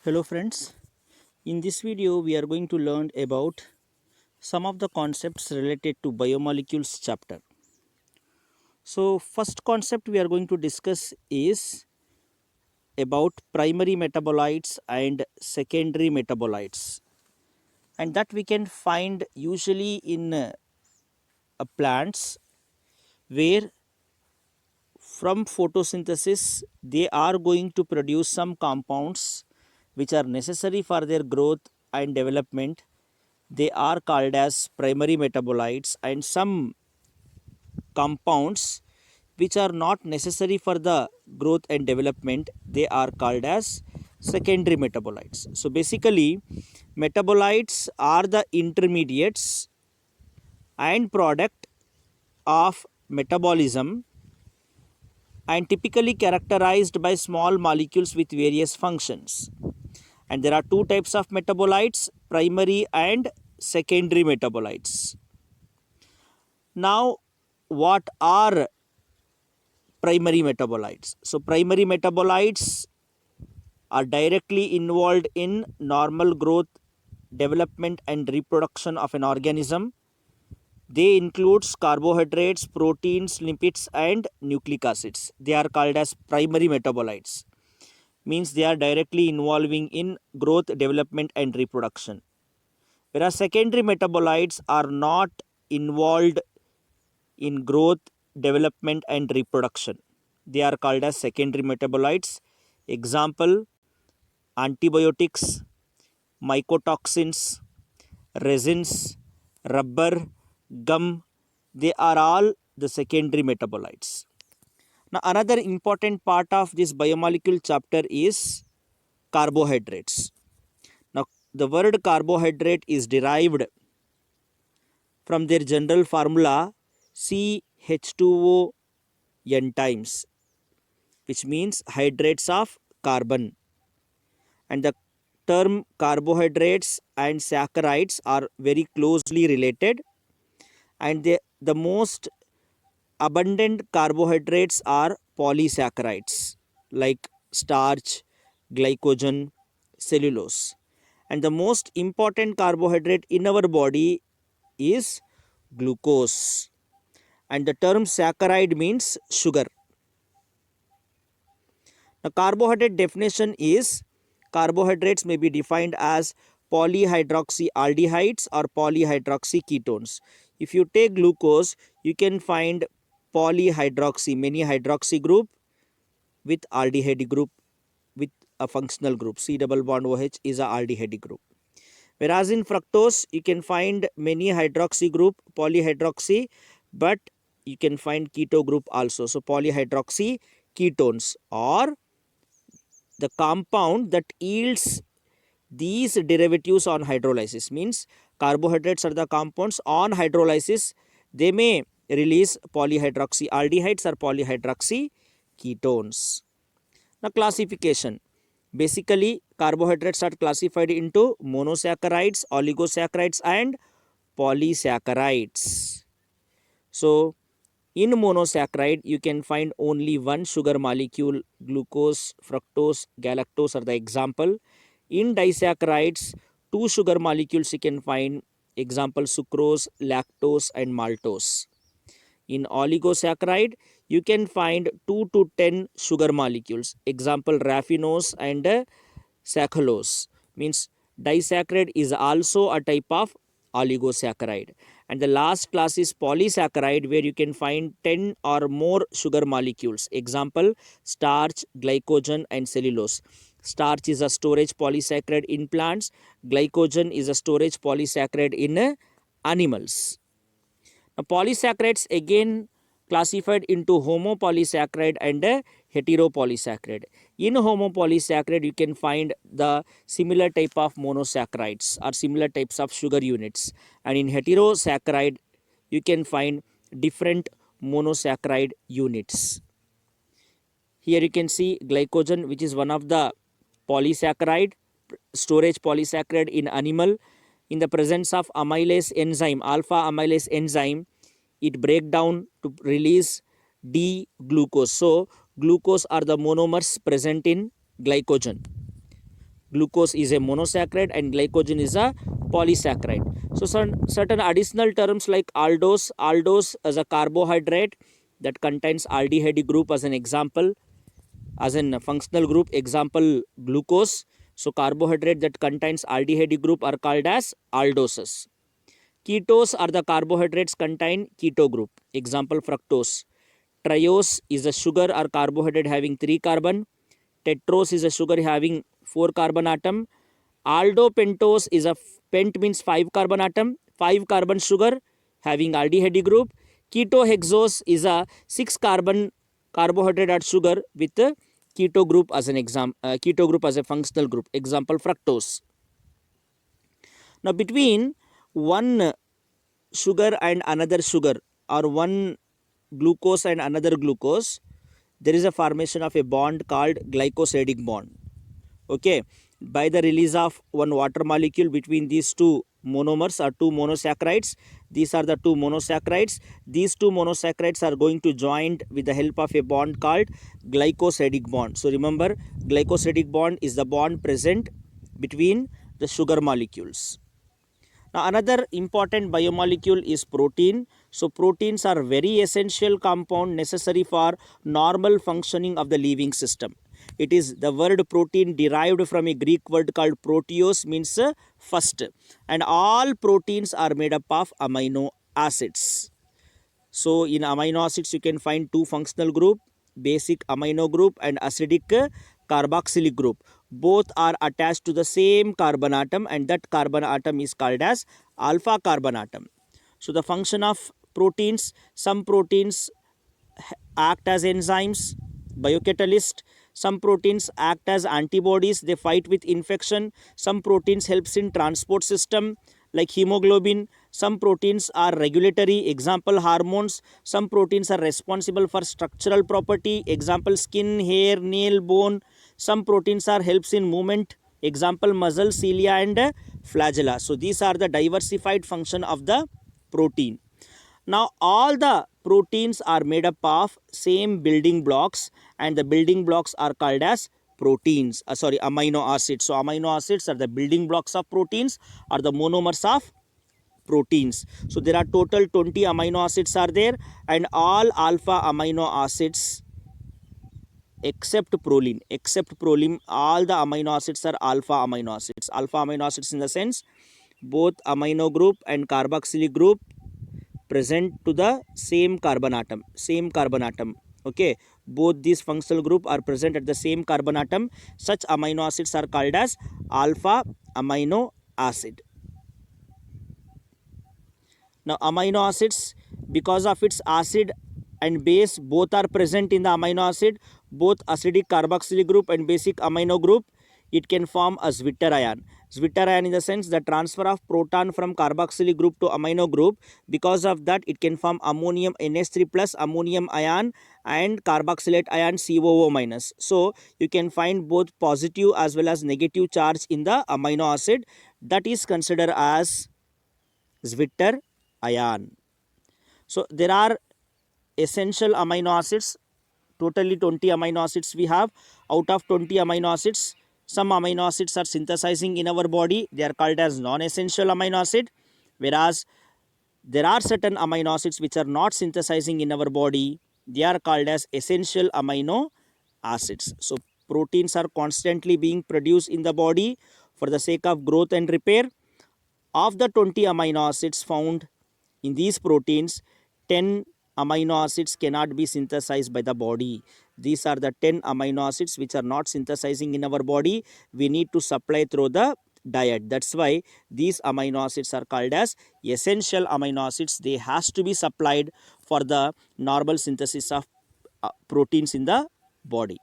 Hello friends, in this video we are going to learn about some of the concepts related to biomolecules chapter. So first concept we are going to discuss is about primary metabolites and secondary metabolites, and that we can find usually in plants where from photosynthesis they are going to produce some compounds which are necessary for their growth and development. They are called as primary metabolites, and some compounds which are not necessary for the growth and development, they are called as secondary metabolites. So basically metabolites are the intermediates and product of metabolism and typically characterized by small molecules with various functions. And there are two types of metabolites, primary and secondary metabolites. Now, what are primary metabolites? So, primary metabolites are directly involved in normal growth, development, and reproduction of an organism. They include carbohydrates, proteins, lipids, and nucleic acids. They are called as primary metabolites. Means they are directly involving in growth, development, and reproduction. Whereas secondary metabolites are not involved in growth, development, and reproduction. They are called as secondary metabolites. Example: antibiotics, mycotoxins, resins, rubber, gum. They are all the secondary metabolites. Now, another important part of this biomolecule chapter is carbohydrates. Now, the word carbohydrate is derived from their general formula CH2O n times, which means hydrates of carbon. And the term carbohydrates and saccharides are very closely related, and the most abundant carbohydrates are polysaccharides like starch, glycogen, cellulose. And the most important carbohydrate in our body is glucose. And the term saccharide means sugar. The carbohydrate definition is carbohydrates may be defined as polyhydroxyaldehydes or polyhydroxyketones. If you take glucose, you can find polyhydroxy, many hydroxy group with aldehyde group with a functional group. C double bond OH is a aldehyde group. Whereas in fructose, you can find many hydroxy group, polyhydroxy, but you can find keto group also. So polyhydroxy ketones or the compound that yields these derivatives on hydrolysis, means carbohydrates are the compounds on hydrolysis they may release polyhydroxyaldehydes or polyhydroxy ketones. Now, classification: basically carbohydrates are classified into monosaccharides, oligosaccharides, and polysaccharides. So in monosaccharide, you can find only one sugar molecule, glucose, fructose, galactose are the example. In disaccharides, two sugar molecules you can find, example sucrose, lactose, and maltose. In oligosaccharide, you can find 2 to 10 sugar molecules, example raffinose and saccharose. Means disaccharide is also a type of oligosaccharide. And the last class is polysaccharide, where you can find 10 or more sugar molecules, example starch, glycogen, and cellulose. Starch is a storage polysaccharide in plants, glycogen is a storage polysaccharide in animals. Now, polysaccharides again classified into homopolysaccharide and heteropolysaccharide. In homopolysaccharide, you can find the similar type of monosaccharides or similar types of sugar units, and in heterosaccharide, you can find different monosaccharide units. Here you can see glycogen, which is one of the polysaccharide, storage polysaccharide in animal. In the presence of amylase enzyme, alpha amylase enzyme, it break down to release D-glucose. So glucose are the monomers present in glycogen. Glucose is a monosaccharide and glycogen is a polysaccharide. So certain additional terms like aldose, aldose as a carbohydrate that contains aldehyde group as an example, as in functional group, example glucose. So carbohydrate that contains aldehyde group are called as aldoses. Ketose are the carbohydrates contain keto group, example fructose. Triose is a sugar or carbohydrate having 3 carbon. Tetrose is a sugar having 4 carbon atom. Aldopentose is a pent means 5 carbon atom, 5 carbon sugar having aldehyde group. Ketohexose is a 6 carbon carbohydrate or sugar with a keto group as an keto group as a functional group, example fructose. Now between one sugar and another sugar, or one glucose and another glucose, there is a formation of a bond called glycosidic bond. Okay, by the release of one water molecule between these two monomers or two monosaccharides. These are the two monosaccharides. These two monosaccharides are going to join with the help of a bond called glycosidic bond. So remember, glycosidic bond is the bond present between the sugar molecules. Now another important biomolecule is protein. So proteins are very essential compound necessary for normal functioning of the living system. It is the word protein derived from a Greek word called proteos, means first, and all proteins are made up of amino acids. So in amino acids you can find two functional group, basic amino group and acidic carboxylic group. Both are attached to the same carbon atom, and that carbon atom is called as alpha carbon atom. So the function of proteins, some proteins act as enzymes, biocatalyst. Some proteins act as antibodies, they fight with infection. Some proteins helps in transport system like hemoglobin. Some proteins are regulatory, example hormones. Some proteins are responsible for structural property, example skin, hair, nail, bone. Some proteins are helps in movement, example muscle, cilia and flagella. So these are the diversified function of the protein. Now all the proteins are made up of same building blocks, and the building blocks are called as proteins, amino acids. So amino acids are the building blocks of proteins, or the monomers of proteins. So there are total 20 amino acids are there, and all alpha amino acids except proline, all the amino acids are alpha amino acids. Alpha amino acids in the sense both amino group and carboxylic group present to the same carbon atom, okay, both these functional group are present at the same carbon atom. Such amino acids are called as alpha amino acid. Now amino acids, because of its acid and base both are present in the amino acid, both acidic carboxylic group and basic amino group, it can form a Zwitter ion. Zwitter ion in the sense the transfer of proton from carboxylic group to amino group. Because of that it can form ammonium NH3 plus ammonium ion and carboxylate ion COO minus. So you can find both positive as well as negative charge in the amino acid, that is considered as Zwitter ion. So there are essential amino acids, totally 20 amino acids we have. Out of 20 amino acids, some amino acids are synthesizing in our body, they are called as non-essential amino acid, whereas there are certain amino acids which are not synthesizing in our body, they are called as essential amino acids. So proteins are constantly being produced in the body for the sake of growth and repair. Of the 20 amino acids found in these proteins, 10 amino acids cannot be synthesized by the body. These are the 10 amino acids which are not synthesizing in our body. We need to supply through the diet. That's why these amino acids are called as essential amino acids. They has to be supplied for the normal synthesis of proteins in the body.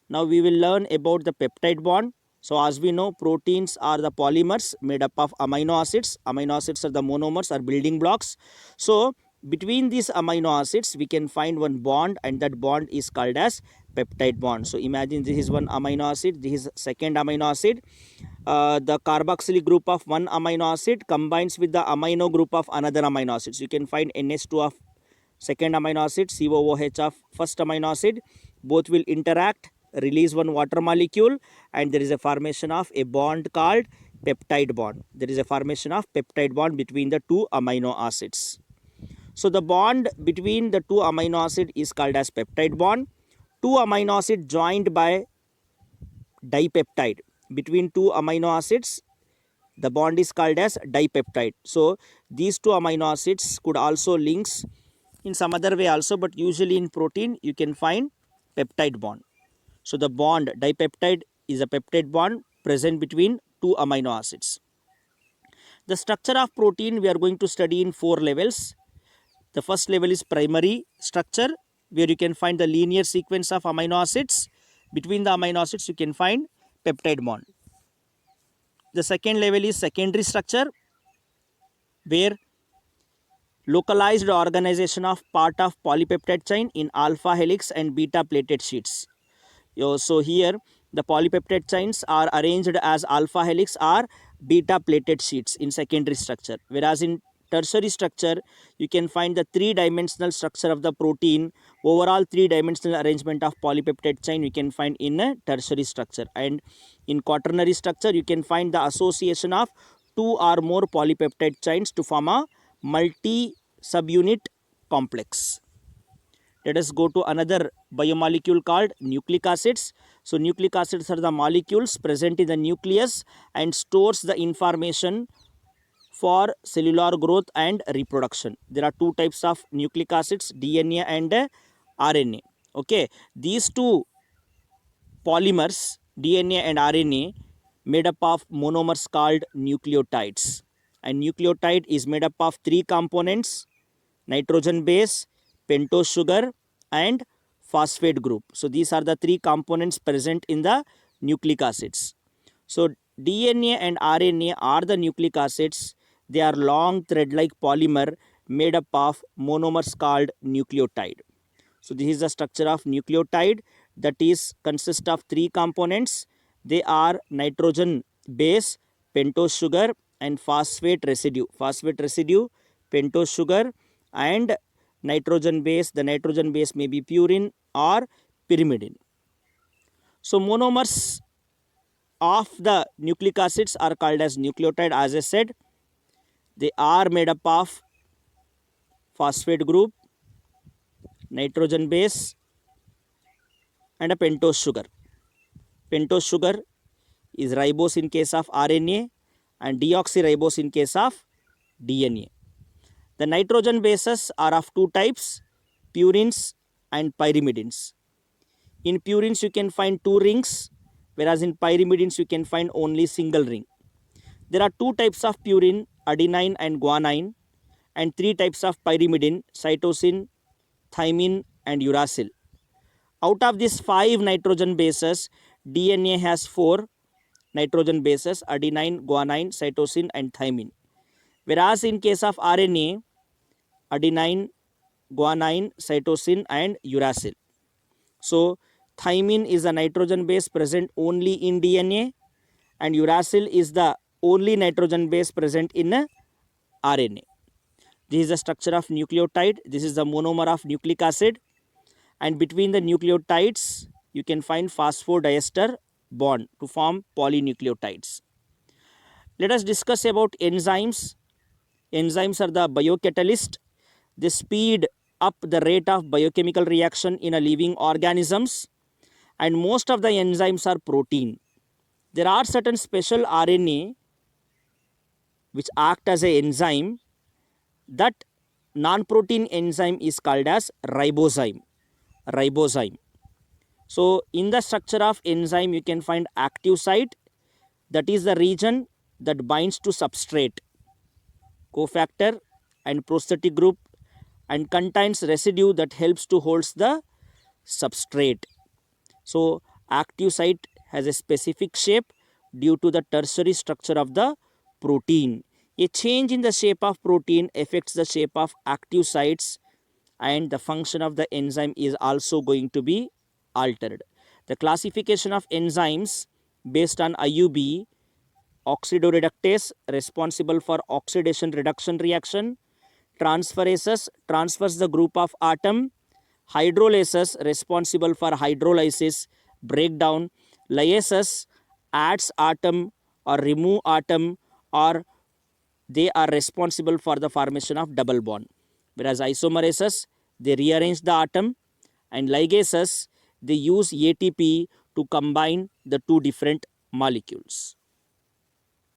Now we will learn about the peptide bond. So as we know, proteins are the polymers made up of amino acids. Amino acids are the monomers or building blocks. So between these amino acids we can find one bond, and that bond is called as peptide bond. So imagine this is one amino acid, this is second amino acid. The carboxylic group of one amino acid combines with the amino group of another amino acid. So you can find NH2 of second amino acid, COOH of first amino acid. Both will interact release one water molecule, and there is a formation of a bond called peptide bond. There is a formation of peptide bond between the two amino acids. So the bond between the two amino acid is called as peptide bond. Two amino acid joined by dipeptide. Between two amino acids, the bond is called as dipeptide. So these two amino acids could also links in some other way also, but usually in protein you can find peptide bond. So the bond dipeptide is a peptide bond present between two amino acids. The structure of protein we are going to study in 4 levels. The first level is primary structure, where you can find the linear sequence of amino acids. Between the amino acids you can find peptide bond. The second level is secondary structure, where localized organization of part of polypeptide chain in alpha helix and beta plated sheets. So here the polypeptide chains are arranged as alpha helix or beta plated sheets in secondary structure, whereas in tertiary structure you can find the three-dimensional structure of the protein. Overall three-dimensional arrangement of polypeptide chain you can find in a tertiary structure, and in quaternary structure you can find the association of two or more polypeptide chains to form a multi subunit complex. Let us go to another biomolecule called nucleic acids. So nucleic acids are the molecules present in the nucleus and stores the information for cellular growth and reproduction. There are two types of nucleic acids, DNA and RNA. Okay, these two polymers, DNA and RNA, made up of monomers called nucleotides. And nucleotide is made up of three components: nitrogen base, pentose sugar, and phosphate group. So these are the three components present in the nucleic acids. So DNA and RNA are the nucleic acids. They are long thread-like polymer made up of monomers called nucleotide. So this is the structure of nucleotide, that is consist of three components. They are nitrogen base, pentose sugar, and phosphate residue. Phosphate residue, pentose sugar, and nitrogen base. The nitrogen base may be purine or pyrimidine. So monomers of the nucleic acids are called as nucleotide. As I said, they are made up of phosphate group, nitrogen base, and a pentose sugar. Pentose sugar is ribose in case of RNA and deoxyribose in case of DNA. The nitrogen bases are of two types, purines and pyrimidines. In purines you can find two rings, whereas in pyrimidines you can find only single ring. There are two types of purine, adenine and guanine, and three types of pyrimidine, cytosine, thymine and uracil. Out of these 5 nitrogen bases, DNA has 4 nitrogen bases: adenine, guanine, cytosine and thymine. Whereas in case of RNA, adenine, guanine, cytosine and uracil. So thymine is a nitrogen base present only in DNA, and uracil is the only nitrogen base present in RNA. This is the structure of nucleotide. This is the monomer of nucleic acid, and between the nucleotides you can find phosphodiester bond to form polynucleotides. Let us discuss about enzymes. Enzymes are the biocatalyst. They speed up the rate of biochemical reaction in a living organisms, and most of the enzymes are protein. There are certain special RNA which act as an enzyme. That non-protein enzyme is called as ribozyme. So in the structure of enzyme you can find active site, that is the region that binds to substrate, cofactor and prosthetic group, and contains residue that helps to hold the substrate. So active site has a specific shape due to the tertiary structure of the protein. A change in the shape of protein affects the shape of active sites, and the function of the enzyme is also going to be altered. The classification of enzymes based on IUB: oxidoreductase responsible for oxidation reduction reaction, transferases transfers the group of atom, hydrolases responsible for hydrolysis breakdown. Lyases adds atom or remove atom, or they are responsible for the formation of double bond. Whereas isomerases, they rearrange the atom, and ligases, they use ATP to combine the two different molecules.